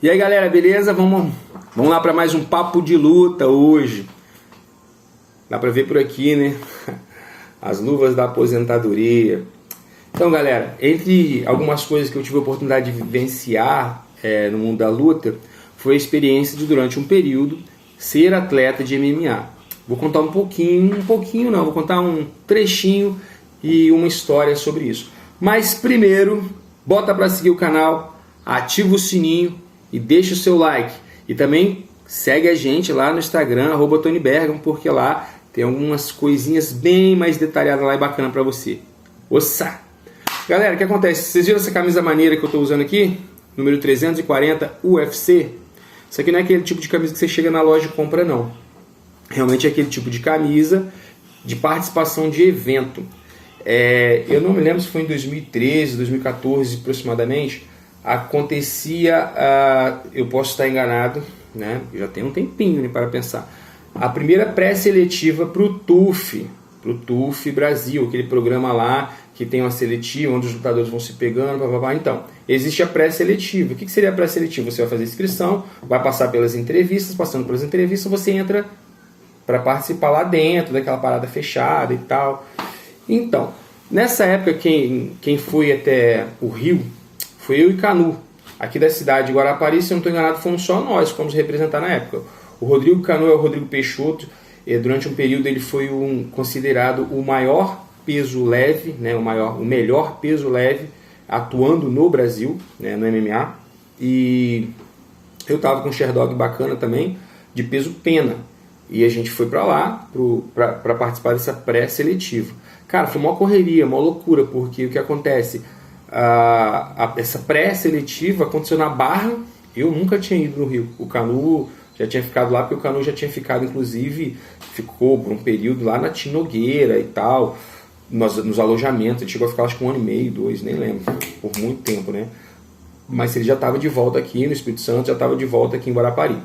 E aí galera, beleza? Vamos lá para mais um papo de luta hoje. Dá para ver por aqui, né? As luvas da aposentadoria. Então galera, entre algumas coisas que eu tive a oportunidade de vivenciar no mundo da luta, foi a experiência de durante um período ser atleta de MMA. Vou contar um pouquinho não, vou contar um trechinho e uma história sobre isso. Mas primeiro, bota para seguir o canal, ativa o sininho e deixa o seu like. E também segue a gente lá no Instagram, @TonyBergamo, porque lá tem algumas coisinhas bem mais detalhadas lá e bacana para você. Ossa! Galera, o que acontece? Vocês viram essa camisa maneira que eu estou usando aqui? Número 340 UFC. Isso aqui não é aquele tipo de camisa que você chega na loja e compra, não. Realmente é aquele tipo de camisa de participação de evento. Eu não me lembro se foi em 2013, 2014 aproximadamente. Acontecia, eu posso estar enganado, né? Já tem um tempinho, né, para pensar. A primeira pré-seletiva para o TUF Brasil, aquele programa lá que tem uma seletiva, onde os lutadores vão se pegando, blá, blá, blá. Então, existe a pré-seletiva. O que seria a pré-seletiva? Você vai fazer inscrição, vai passar pelas entrevistas, passando pelas entrevistas, você entra para participar lá dentro, daquela parada fechada e tal. Então, nessa época, quem foi até o Rio foi eu e Canu, aqui da cidade de Guarapari. Se eu não estou enganado, fomos só nós que fomos representar na época. O Rodrigo Canu é o Rodrigo Peixoto, e durante um período ele foi considerado o maior peso leve, né, o melhor peso leve atuando no Brasil, né, no MMA. E eu estava com um Sherdog bacana também, de peso pena. E a gente foi para lá para participar dessa pré-seletiva. Cara, foi uma correria, uma loucura, porque o que acontece? Essa pré-seletiva aconteceu na Barra. Eu nunca tinha ido no Rio. O Canu já tinha ficado lá, porque o Canu já tinha ficado, inclusive, ficou por um período lá na Tinogueira e tal, nos alojamentos. Ele chegou a ficar acho que 1 ano e meio, 2, nem lembro, por muito tempo, né? Mas ele já estava de volta aqui no Espírito Santo, já estava de volta aqui em Guarapari.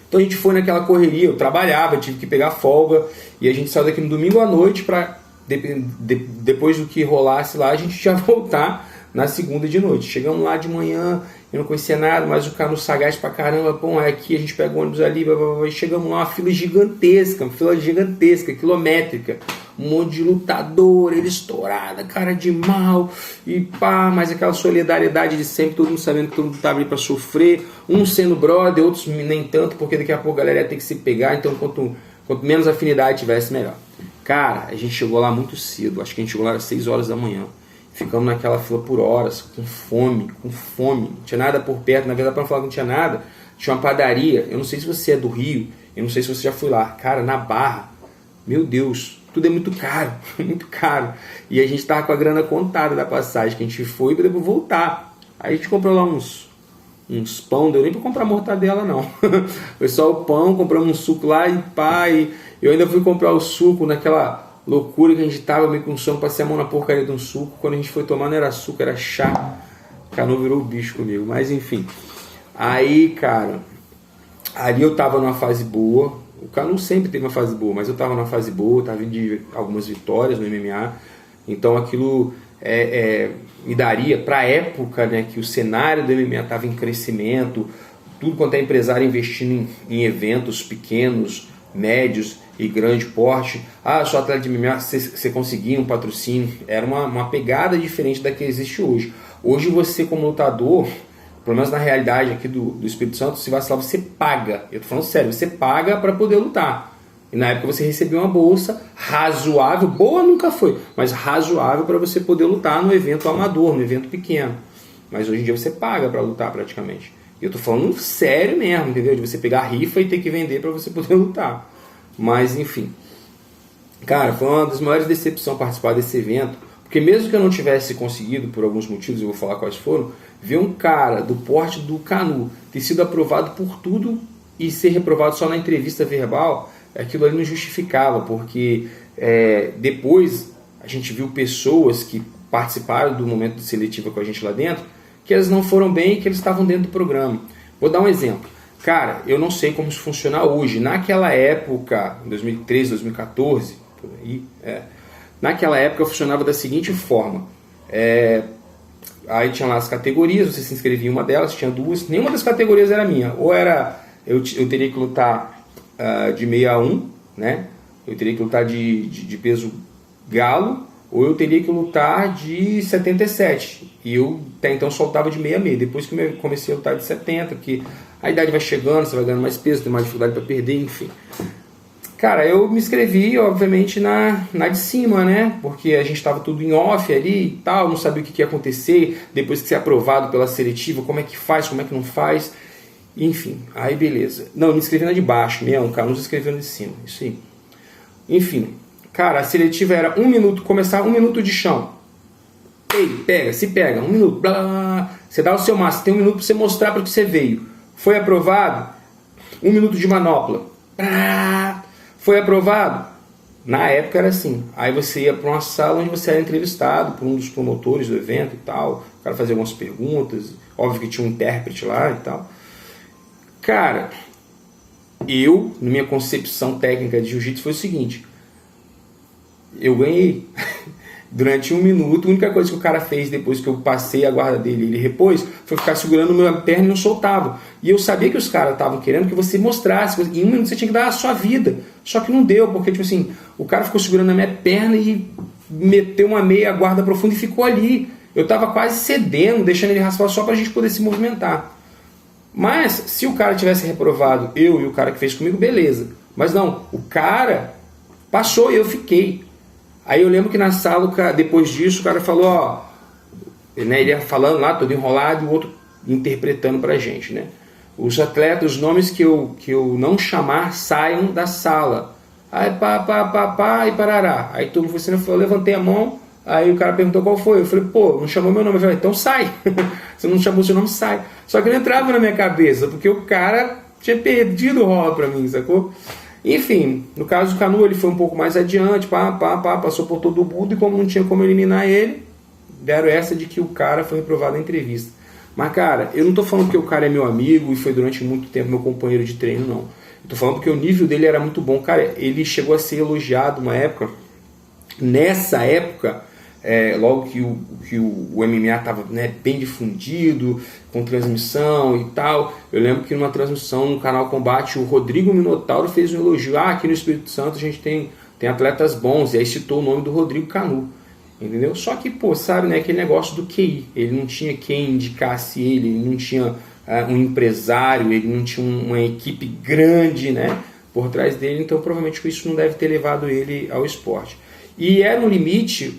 Então a gente foi naquela correria, eu trabalhava, tive que pegar folga, e a gente saiu daqui no domingo à noite para, depois do que rolasse lá, a gente já voltar na segunda de noite. Chegamos lá de manhã, eu não conhecia nada, mas o Canu sagaz pra caramba, bom, aqui a gente pega o ônibus ali, blá, blá, blá, e chegamos lá, uma fila gigantesca, quilométrica, um monte de lutador, ele estourada, cara de mal, e pá, mas aquela solidariedade de sempre, todo mundo sabendo que todo mundo estava ali para sofrer, uns sendo brother, outros nem tanto, porque daqui a pouco a galera ia ter que se pegar, então quanto menos afinidade tivesse, melhor. Cara, a gente chegou lá muito cedo, acho que a gente chegou lá às 6 horas da manhã, ficamos naquela fila por horas, com fome, não tinha nada por perto. Na verdade, para não falar que não tinha nada, tinha uma padaria. Eu não sei se você é do Rio, eu não sei se você já foi lá, cara, na Barra, meu Deus, tudo é muito caro, muito caro. E a gente tava com a grana contada da passagem que a gente foi para depois voltar. Aí a gente comprou lá uns pão, não deu nem para comprar mortadela não. Foi só o pão, compramos um suco lá e pá, e eu ainda fui comprar o suco naquela loucura que a gente tava meio com sono, passei a mão na porcaria de um suco. Quando a gente foi tomar não era suco, era chá. O Canu virou o bicho comigo, mas enfim. Aí, cara, ali eu tava numa fase boa. O Canu sempre teve uma fase boa, mas eu tava numa fase boa, tava vindo de algumas vitórias no MMA. Então aquilo me daria, pra época, né, que o cenário do MMA tava em crescimento, tudo quanto é empresário investindo em eventos pequenos, médios e grande porte. Sou atleta de MMA, você conseguia um patrocínio. Era uma pegada diferente da que existe hoje. Hoje você, como lutador, pelo menos na realidade aqui do Espírito Santo, se vacilar você paga. Eu tô falando sério, você paga para poder lutar. E na época você recebeu uma bolsa razoável, boa nunca foi, mas razoável para você poder lutar no evento amador, no evento pequeno. Mas hoje em dia você paga para lutar praticamente. E eu tô falando sério mesmo, entendeu? De você pegar a rifa e ter que vender para você poder lutar. Mas enfim, cara, foi uma das maiores decepções participar desse evento, porque mesmo que eu não tivesse conseguido, por alguns motivos, eu vou falar quais foram, ver um cara do porte do Canu ter sido aprovado por tudo e ser reprovado só na entrevista verbal, aquilo ali não justificava, porque depois a gente viu pessoas que participaram do momento de seletiva com a gente lá dentro, que elas não foram bem e que eles estavam dentro do programa. Vou dar um exemplo. Cara, eu não sei como isso funciona hoje. Naquela época, em 2013, 2014, por aí, naquela época funcionava da seguinte forma. Aí tinha lá as categorias, você se inscrevia em uma delas, tinha duas, nenhuma das categorias era minha. Ou era, eu teria que lutar de 61, né? Eu teria que lutar de peso galo, ou eu teria que lutar de 77. E eu até então soltava de 66. Depois que eu comecei a lutar de 70, porque a idade vai chegando, você vai ganhando mais peso, tem mais dificuldade para perder, enfim. Cara, eu me inscrevi, obviamente, na de cima, né? Porque a gente estava tudo em off ali e tal, não sabia o que ia acontecer, depois que você é aprovado pela seletiva, como é que faz, como é que não faz, enfim, aí beleza. Não, eu me inscrevi na de baixo mesmo, o Carlos se inscreveu na de cima, isso aí. Enfim, cara, a seletiva era 1 minuto, começar 1 minuto de chão. Ei, pega, se pega, 1 minuto, blá, blá, blá. Você dá o seu máximo, tem 1 minuto para você mostrar para que você veio. Foi aprovado? 1 minuto de manopla. Foi aprovado? Na época era assim. Aí você ia para uma sala onde você era entrevistado por um dos promotores do evento e tal. O cara fazia algumas perguntas. Óbvio que tinha um intérprete lá e tal. Cara, eu, na minha concepção técnica de jiu-jitsu, foi o seguinte. Eu ganhei. Durante 1 minuto, a única coisa que o cara fez depois que eu passei a guarda dele e ele repôs, foi ficar segurando minha perna e não soltava. E eu sabia que os caras estavam querendo que você mostrasse. Em 1 minuto você tinha que dar a sua vida. Só que não deu, porque tipo assim, o cara ficou segurando a minha perna e meteu uma meia guarda profunda e ficou ali. Eu estava quase cedendo, deixando ele raspar só para a gente poder se movimentar. Mas, se o cara tivesse reprovado eu e o cara que fez comigo, beleza. Mas não, o cara passou e eu fiquei. Aí eu lembro que na sala, depois disso, o cara falou, ó, né, ele ia falando lá, todo enrolado, e o outro interpretando pra gente, né? Os atletas, os nomes que eu não chamar, saiam da sala. Aí pá, e parará. Aí todo mundo foi, eu levantei a mão, aí o cara perguntou qual foi. Eu falei, pô, não chamou meu nome. Eu falei, então sai. Você não chamou seu nome, sai. Só que não entrava na minha cabeça, porque o cara tinha perdido o rola pra mim, sacou? Enfim, no caso do Canu, ele foi um pouco mais adiante, passou por todo mundo, e como não tinha como eliminar ele, deram essa de que o cara foi reprovado na entrevista. Mas, cara, eu não tô falando porque o cara é meu amigo e foi durante muito tempo meu companheiro de treino, não. Eu tô falando porque o nível dele era muito bom. Cara, ele chegou a ser elogiado uma época. Nessa época, logo que o MMA estava, né, bem difundido, com transmissão e tal, eu lembro que numa transmissão no canal Combate, o Rodrigo Minotauro fez um elogio. Aqui no Espírito Santo a gente tem atletas bons, e aí citou o nome do Rodrigo Canu, entendeu? Só que, pô, sabe, né, aquele negócio do QI, ele não tinha quem indicasse ele não tinha um empresário, ele não tinha uma equipe grande, né, por trás dele, então provavelmente isso não deve ter levado ele ao esporte. E era um limite,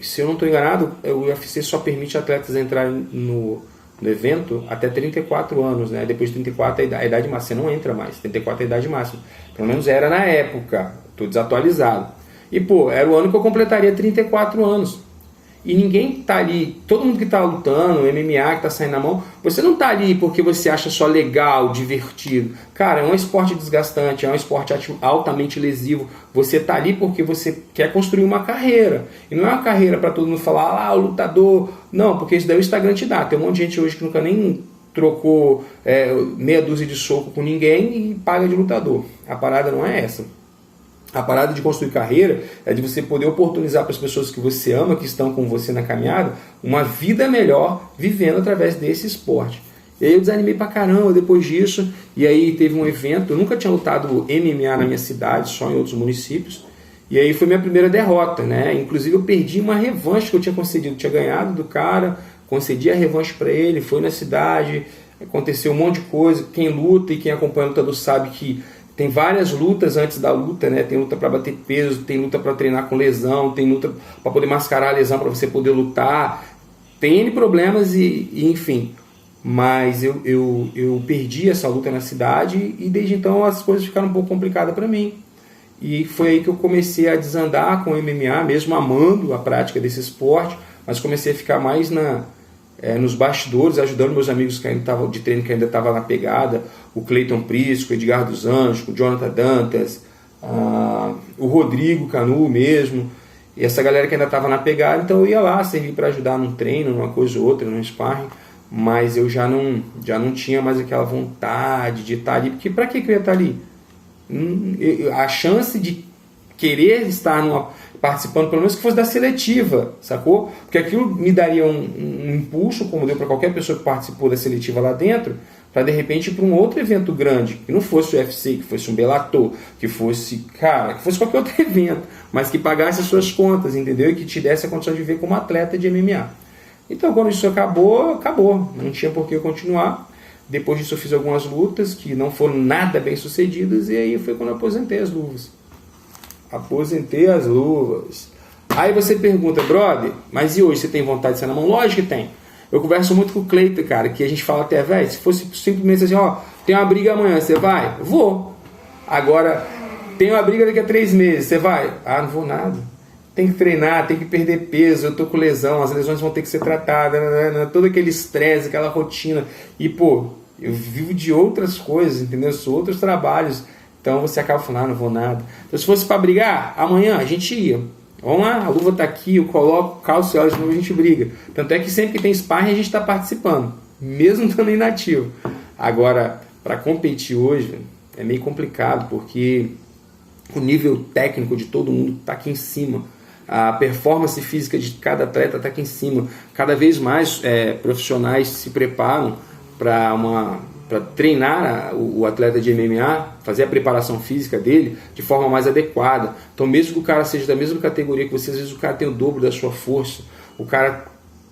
se eu não estou enganado, o UFC só permite atletas entrarem no evento até 34 anos, né? Depois de 34 a idade máxima, você não entra mais, 34 é a idade máxima. Pelo menos era na época, estou desatualizado. E pô, era o ano que eu completaria 34 anos. E ninguém tá ali, todo mundo que tá lutando, MMA que tá saindo na mão, você não tá ali porque você acha só legal, divertido. Cara, é um esporte desgastante, é um esporte altamente lesivo. Você tá ali porque você quer construir uma carreira. E não é uma carreira para todo mundo falar, o lutador. Não, porque isso daí o Instagram te dá. Tem um monte de gente hoje que nunca nem trocou meia dúzia de soco com ninguém e paga de lutador. A parada não é essa. A parada de construir carreira é de você poder oportunizar para as pessoas que você ama, que estão com você na caminhada, uma vida melhor vivendo através desse esporte. E aí eu desanimei pra caramba depois disso, e aí teve um evento, eu nunca tinha lutado MMA na minha cidade, só em outros municípios, e aí foi minha primeira derrota, né? Inclusive eu perdi uma revanche que eu tinha concedido, eu tinha ganhado do cara, concedi a revanche para ele, foi na cidade, aconteceu um monte de coisa, quem luta e quem acompanha o lutador sabe que tem várias lutas antes da luta, né? Tem luta para bater peso, tem luta para treinar com lesão, tem luta para poder mascarar a lesão para você poder lutar. Tem N problemas e enfim. Mas eu perdi essa luta na cidade e desde então as coisas ficaram um pouco complicadas para mim. E foi aí que eu comecei a desandar com o MMA, mesmo amando a prática desse esporte, mas comecei a ficar mais nos bastidores, ajudando meus amigos que ainda estavam de treino, que ainda estavam na pegada, o Cleiton Prisco, o Edgar dos Anjos, o Jonathan Dantas, o Rodrigo Canu mesmo, e essa galera que ainda estava na pegada. Então eu ia lá servir para ajudar num treino, numa coisa ou outra, num sparring, mas eu já não tinha mais aquela vontade de estar ali, porque para que eu ia estar ali? A chance de querer estar participando, pelo menos que fosse da seletiva, sacou? Porque aquilo me daria um impulso, como deu para qualquer pessoa que participou da seletiva lá dentro, para de repente ir para um outro evento grande, que não fosse o UFC, que fosse um Bellator, que fosse qualquer outro evento, mas que pagasse as suas contas, entendeu? E que te desse a condição de viver como atleta de MMA. Então, quando isso acabou, não tinha por que eu continuar. Depois disso eu fiz algumas lutas que não foram nada bem sucedidas, e aí foi quando eu aposentei as luvas. Aí você pergunta, brother, mas e hoje você tem vontade de ser na mão? Lógico que tem. Eu converso muito com o Cleiton, cara, que a gente fala até, velho, se fosse simplesmente assim, ó, tem uma briga amanhã, você vai? Vou. Agora, tem uma briga daqui a 3 meses, você vai? Ah, não vou nada. Tem que treinar, tem que perder peso, eu tô com lesão, as lesões vão ter que ser tratadas, todo aquele estresse, aquela rotina. E, pô, eu vivo de outras coisas, entendeu? Sou outros trabalhos. Então você acaba falando, não vou nada. Então se fosse para brigar, amanhã a gente ia. Vamos lá, a luva tá aqui, eu coloco, calço ela, de novo a gente briga. Tanto é que sempre que tem sparring a gente está participando, mesmo estando inativo. Agora, para competir hoje, é meio complicado, porque o nível técnico de todo mundo está aqui em cima. A performance física de cada atleta está aqui em cima. Cada vez mais profissionais se preparam para treinar o atleta de MMA, fazer a preparação física dele de forma mais adequada. Então, mesmo que o cara seja da mesma categoria que você, às vezes o cara tem o dobro da sua força, o cara,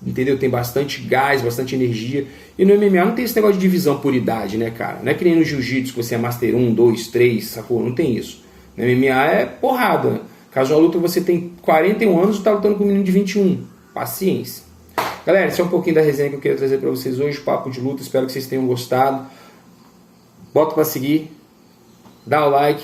entendeu, tem bastante gás, bastante energia. E no MMA não tem esse negócio de divisão por idade, né, cara? Não é que nem no jiu-jitsu que você é master 1, 2, 3, sacou? Não tem isso. No MMA é porrada. Caso a luta você tem 41 anos e tá lutando com um menino de 21. Paciência. Galera, esse é um pouquinho da resenha que eu queria trazer para vocês hoje, papo de luta, espero que vocês tenham gostado. Bota para seguir, dá o like.